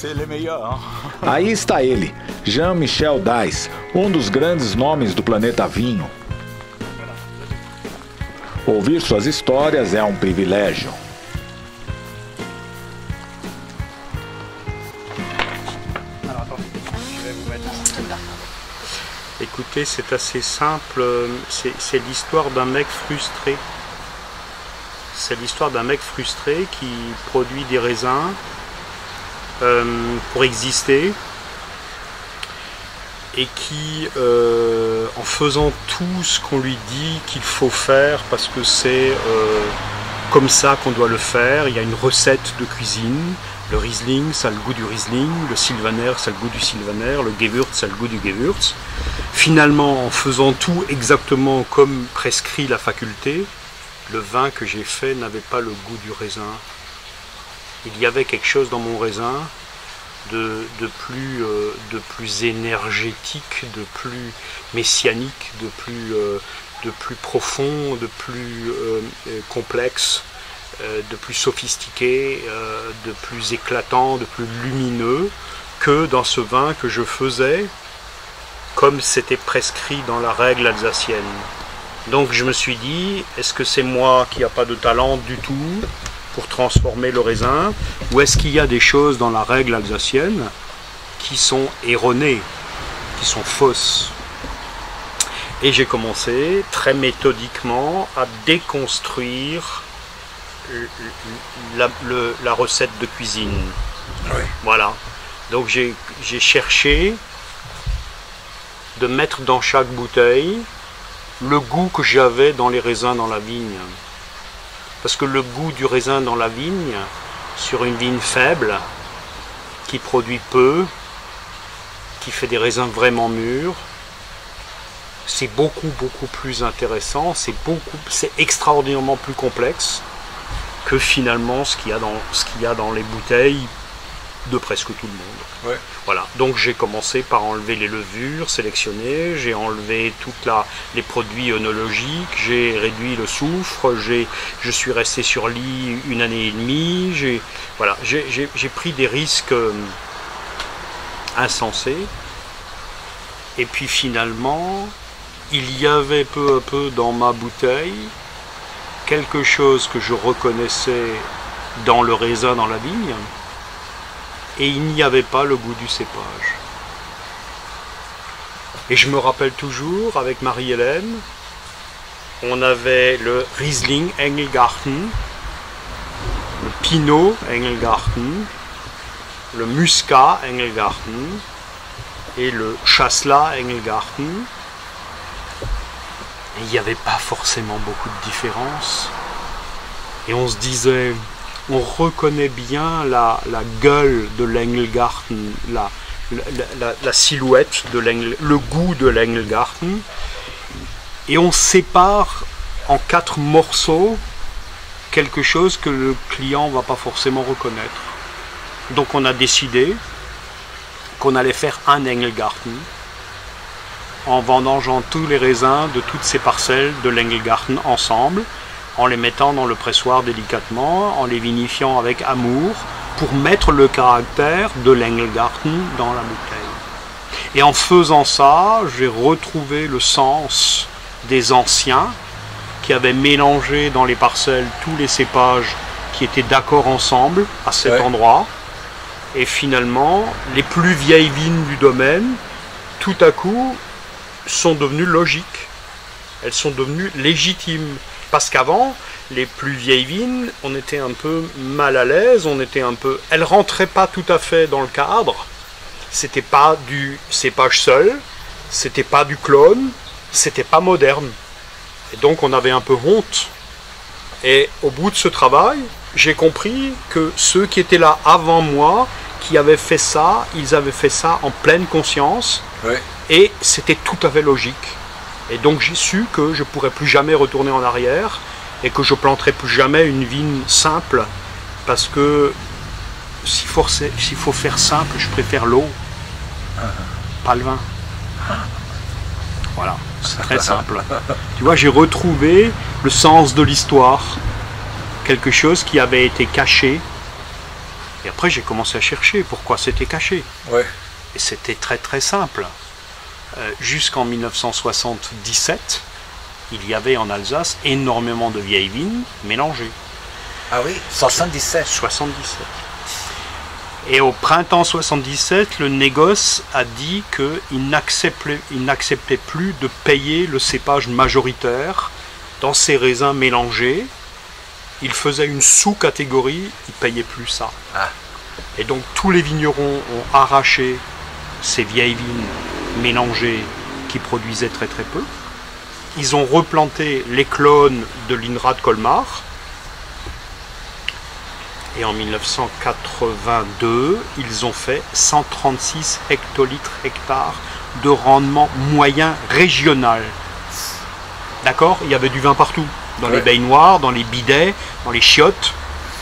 Ele é melhor. Aí está ele, Jean-Michel Dais, dos grandes nomes do planeta vinho. Ouvir suas histórias é um privilégio. Écoutez, c'est assez simple, c'est l'histoire d'un mec frustré. C'est l'histoire d'un mec frustré qui produit des raisins pour exister et qui, en faisant tout ce qu'on lui dit qu'il faut faire parce que c'est comme ça qu'on doit le faire, il y a une recette de cuisine. Le Riesling, ça a le goût du Riesling, le Sylvaner, ça a le goût du Sylvaner, le Gewürz, ça a le goût du Gewürz. Finalement, en faisant tout exactement comme prescrit la faculté, le vin que j'ai fait n'avait pas le goût du raisin. Il y avait quelque chose dans mon raisin de plus énergétique, de plus messianique, de plus profond, de plus complexe, de plus sophistiqué, de plus éclatant, de plus lumineux que dans ce vin que je faisais comme c'était prescrit dans la règle alsacienne. Donc je me suis dit, est-ce que c'est moi qui n'ai pas de talent du tout pour transformer le raisin, ou est-ce qu'il y a des choses dans la règle alsacienne qui sont erronées, qui sont fausses? Et j'ai commencé très méthodiquement à déconstruire la recette de cuisine. Oui. Voilà. Donc j'ai cherché de mettre dans chaque bouteille le goût que j'avais dans les raisins dans la vigne. Parce que le goût du raisin dans la vigne, sur une vigne faible, qui produit peu, qui fait des raisins vraiment mûrs, c'est beaucoup plus intéressant, c'est extraordinairement plus complexe que finalement ce qu'il y a dans les bouteilles de presque tout le monde. Ouais. Voilà. Donc j'ai commencé par enlever les levures sélectionnées, j'ai enlevé les produits œnologiques, j'ai réduit le soufre, je suis resté sur lit 1 année et demie, j'ai pris des risques insensés. Et puis finalement, il y avait peu à peu dans ma bouteille quelque chose que je reconnaissais dans le raisin dans la vigne, et il n'y avait pas le goût du cépage. Et je me rappelle toujours, avec Marie-Hélène, on avait le Riesling Engelgarten, le Pinot Engelgarten, le Muscat Engelgarten et le Chasselas Engelgarten. Et il n'y avait pas forcément beaucoup de différence. Et on se disait, on reconnaît bien la gueule de l'Engelgarten, la silhouette, le goût de l'Engelgarten. Et on sépare en 4 morceaux quelque chose que le client ne va pas forcément reconnaître. Donc on a décidé qu'on allait faire un Engelgarten en vendangeant tous les raisins de toutes ces parcelles de l'Engelgarten ensemble, en les mettant dans le pressoir délicatement, en les vinifiant avec amour, pour mettre le caractère de l'Engelgarten dans la bouteille. Et en faisant ça, j'ai retrouvé le sens des anciens qui avaient mélangé dans les parcelles tous les cépages qui étaient d'accord ensemble à cet endroit. Et finalement, les plus vieilles vignes du domaine, tout à coup, sont devenues logiques. Elles sont devenues légitimes. Parce qu'avant, les plus vieilles vignes, on était un peu mal à l'aise, elles rentraient pas tout à fait dans le cadre. C'était pas du cépage seul, c'était pas du clone, c'était pas moderne. Et donc on avait un peu honte. Et au bout de ce travail, j'ai compris que ceux qui étaient là avant moi, qui avaient fait ça, ils avaient fait ça en pleine conscience. Ouais. Et c'était tout à fait logique. Et donc j'ai su que je ne pourrais plus jamais retourner en arrière et que je planterai plus jamais une vigne simple, parce que s'il faut faire simple, je préfère l'eau, pas le vin. Voilà, c'est très simple. Tu vois, j'ai retrouvé le sens de l'histoire, quelque chose qui avait été caché Et après, j'ai commencé à chercher pourquoi c'était caché. Ouais. Et c'était très très simple. Jusqu'en 1977, il y avait en Alsace énormément de vieilles vignes mélangées. Ah oui, 77. 77. Et au printemps 77, le négoce a dit qu'il n'acceptait plus de payer le cépage majoritaire dans ces raisins mélangés. Il faisait une sous-catégorie, il ne payait plus ça. Ah. Et donc tous les vignerons ont arraché ces vieilles vignes mélangées qui produisaient très très peu. Ils ont replanté les clones de l'INRA de Colmar. Et en 1982, ils ont fait 136 hectolitres hectares de rendement moyen régional. D'accord? Il y avait du vin partout. Dans les baignoires, dans les bidets, dans les chiottes,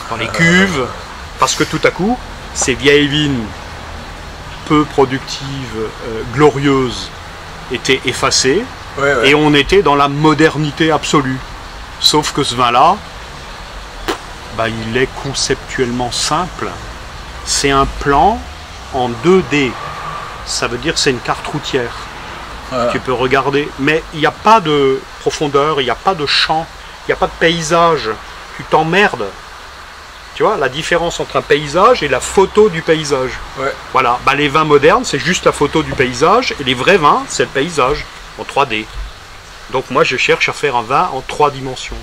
dans les cuves. Parce que tout à coup, ces vieilles vignes peu productives, glorieuses, étaient effacées. Et on était dans la modernité absolue. Sauf que ce vin-là, il est conceptuellement simple. C'est un plan en 2D. Ça veut dire que c'est une carte routière. Tu peux regarder. Mais il n'y a pas de profondeur, il n'y a pas de champ, il n'y a pas de paysage. Tu t'emmerdes. Tu vois, la différence entre un paysage et la photo du paysage. Voilà. Les vins modernes, c'est juste la photo du paysage. Et les vrais vins, c'est le paysage en 3D. Donc moi, je cherche à faire un vin en 3 dimensions.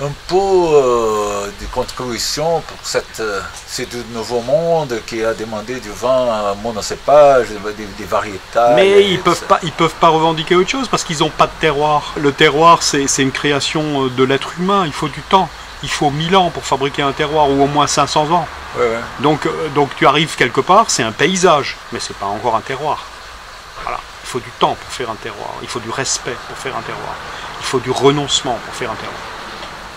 Un peu de contribution pour ce nouveau monde qui a demandé du vin monocépage, des variétales. Mais ils peuvent pas revendiquer autre chose parce qu'ils n'ont pas de terroir. Le terroir, c'est une création de l'être humain. Il faut du temps. Il faut 1000 ans pour fabriquer un terroir, ou au moins 500 ans. Donc tu arrives quelque part, c'est un paysage, mais c'est pas encore un terroir. Voilà. Il faut du temps pour faire un terroir. Il faut du respect pour faire un terroir. Il faut du renoncement pour faire un terroir.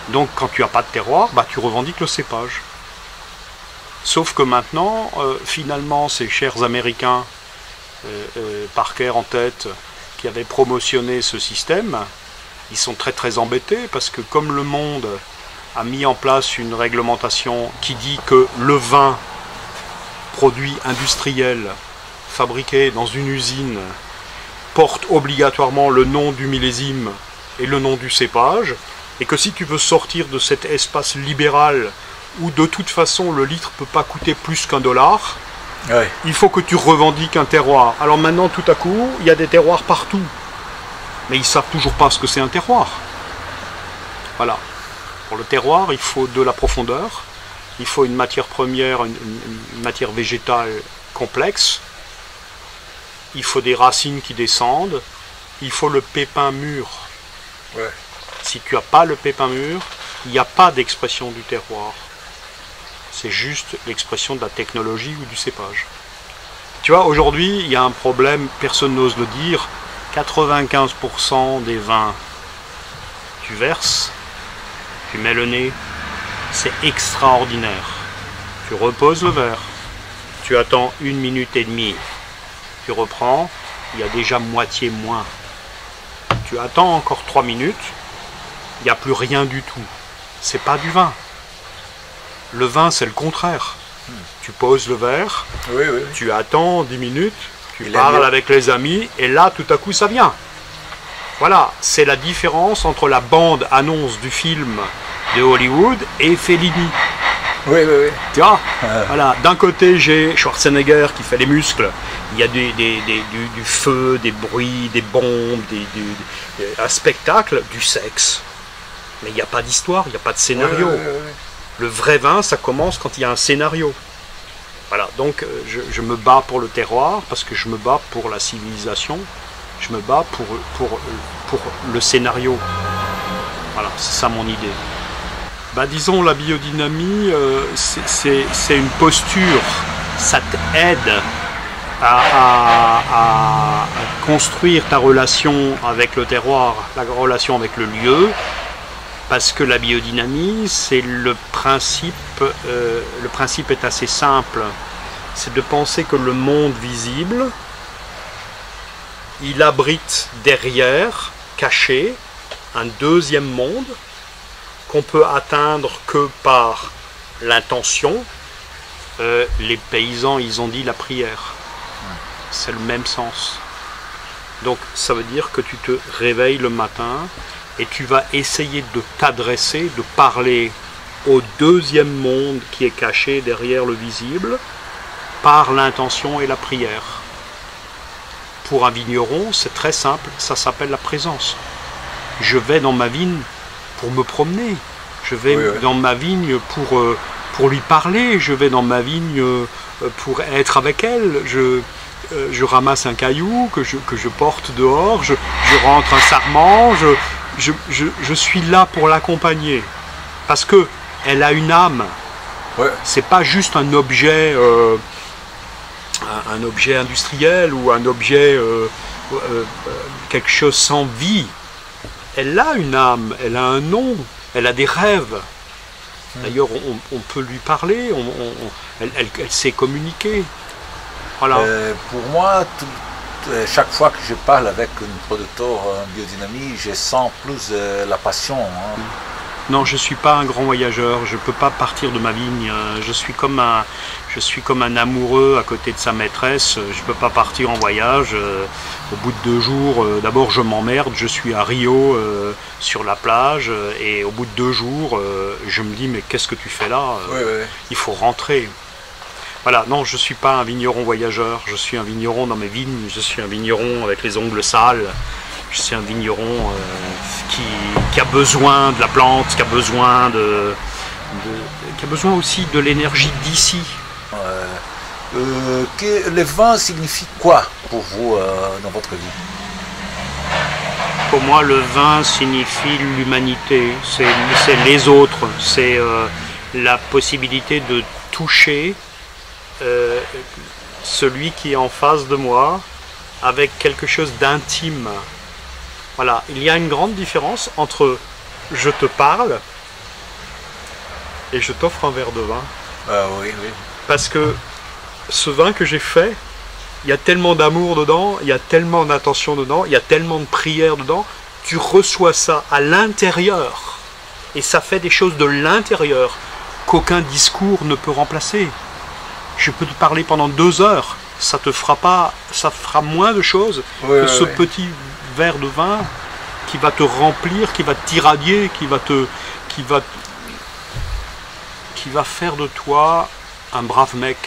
Donc quand tu n'as pas de terroir, tu revendiques le cépage. Sauf que maintenant, finalement, ces chers Américains, Parker en tête, qui avaient promotionné ce système, ils sont très très embêtés parce que comme le monde a mis en place une réglementation qui dit que le vin, produit industriel, fabriqué dans une usine, porte obligatoirement le nom du millésime et le nom du cépage, et que si tu veux sortir de cet espace libéral où de toute façon le litre ne peut pas coûter plus qu'$1, il faut que tu revendiques un terroir. Alors maintenant tout à coup, il y a des terroirs partout, mais ils ne savent toujours pas ce que c'est un terroir. Voilà. Pour le terroir, il faut de la profondeur, il faut une matière première, une matière végétale complexe, il faut des racines qui descendent, il faut le pépin mûr. Si tu n'as pas le pépin mûr, il n'y a pas d'expression du terroir. C'est juste l'expression de la technologie ou du cépage. Tu vois, aujourd'hui, il y a un problème, personne n'ose le dire, 95% des vins, tu verses, tu mets le nez, c'est extraordinaire. Tu reposes le verre, tu attends 1 minute et demie, tu reprends, il y a déjà moitié moins. Tu attends encore 3 minutes, il n'y a plus rien du tout. C'est pas du vin. Le vin, c'est le contraire. Tu poses le verre, tu attends 10 minutes, tu parles avec les amis, et là, tout à coup, ça vient. Voilà, c'est la différence entre la bande-annonce du film de Hollywood et Fellini. Tu vois, voilà. D'un côté, j'ai Schwarzenegger qui fait les muscles. Il y a du feu, des bruits, des bombes, un spectacle, du sexe. Mais il n'y a pas d'histoire, il n'y a pas de scénario. Le vrai vin, ça commence quand il y a un scénario. Voilà, donc je me bats pour le terroir, parce que je me bats pour la civilisation. Je me bats pour le scénario. Voilà, c'est ça mon idée. Disons, la biodynamie, c'est une posture. Ça t'aide à construire ta relation avec le terroir, la relation avec le lieu, parce que la biodynamie, c'est le principe est assez simple. C'est de penser que le monde visible, il abrite derrière, caché, un deuxième monde qu'on peut atteindre que par l'intention, les paysans, ils ont dit la prière. C'est le même sens. Donc ça veut dire que tu te réveilles le matin et tu vas essayer de t'adresser, de parler au deuxième monde qui est caché derrière le visible par l'intention et la prière. Pour un vigneron, c'est très simple, ça s'appelle la présence. Je vais dans ma vigne pour me promener, je vais dans ma vigne pour lui parler, je vais dans ma vigne pour être avec elle, je ramasse un caillou que je porte dehors, je rentre un sarment, je suis là pour l'accompagner. Parce que elle a une âme. Ouais. C'est pas juste un objet industriel ou un objet quelque chose sans vie. Elle a une âme, elle a un nom, elle a des rêves. D'ailleurs, on peut lui parler, elle sait communiquer. Voilà. Pour moi, chaque fois que je parle avec un producteur en biodynamie, je sens plus la passion. Hein. Non, je ne suis pas un grand voyageur, je ne peux pas partir de ma vigne. Je suis comme un amoureux à côté de sa maîtresse, je ne peux pas partir en voyage. Au bout de 2 jours, d'abord je m'emmerde, je suis à Rio sur la plage, et au bout de 2 jours, je me dis mais qu'est-ce que tu fais là? Il faut rentrer. Voilà, non, je ne suis pas un vigneron voyageur, je suis un vigneron dans mes vignes, je suis un vigneron avec les ongles sales, je suis un vigneron qui a besoin de la plante, qui a besoin aussi de l'énergie d'ici. Le vin signifie quoi pour vous dans votre vie? Pour moi, le vin signifie l'humanité, c'est les autres, c'est la possibilité de toucher celui qui est en face de moi avec quelque chose d'intime. Voilà, il y a une grande différence entre je te parle et je t'offre un verre de vin. Oui. Parce que ce vin que j'ai fait, il y a tellement d'amour dedans, il y a tellement d'attention dedans, il y a tellement de prière dedans, tu reçois ça à l'intérieur et ça fait des choses de l'intérieur qu'aucun discours ne peut remplacer. Je peux te parler pendant 2 heures, ça te fera pas, ça fera moins de choses que ce petit verre de vin qui va te remplir, qui va t'irradier, qui va faire de toi un brave mec.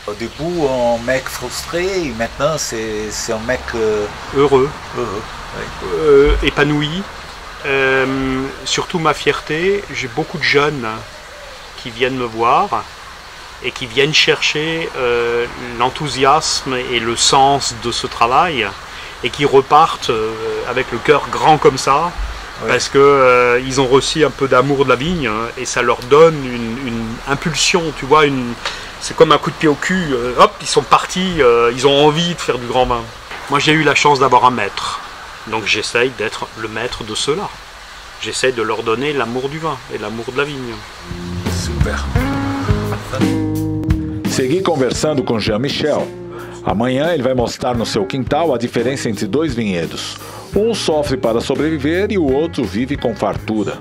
Au début, un mec frustré, et maintenant c'est un mec heureux, épanoui. Surtout ma fierté, j'ai beaucoup de jeunes qui viennent me voir et qui viennent chercher l'enthousiasme et le sens de ce travail et qui repartent avec le cœur grand comme ça parce que ils ont reçu un peu d'amour de la vigne et ça leur donne une impulsion, tu vois, c'est comme un coup de pied au cul, hop, ils sont partis, ils ont envie de faire du grand vin. Moi j'ai eu la chance d'avoir un maître, donc j'essaye d'être le maître de ceux-là. J'essaye de leur donner l'amour du vin et l'amour de la vigne. Super. Segui conversando com Jean-Michel. Amanhã ele vai mostrar no seu quintal a diferença entre 2 vinhedos. Um sofre para sobreviver e o outro vive com fartura.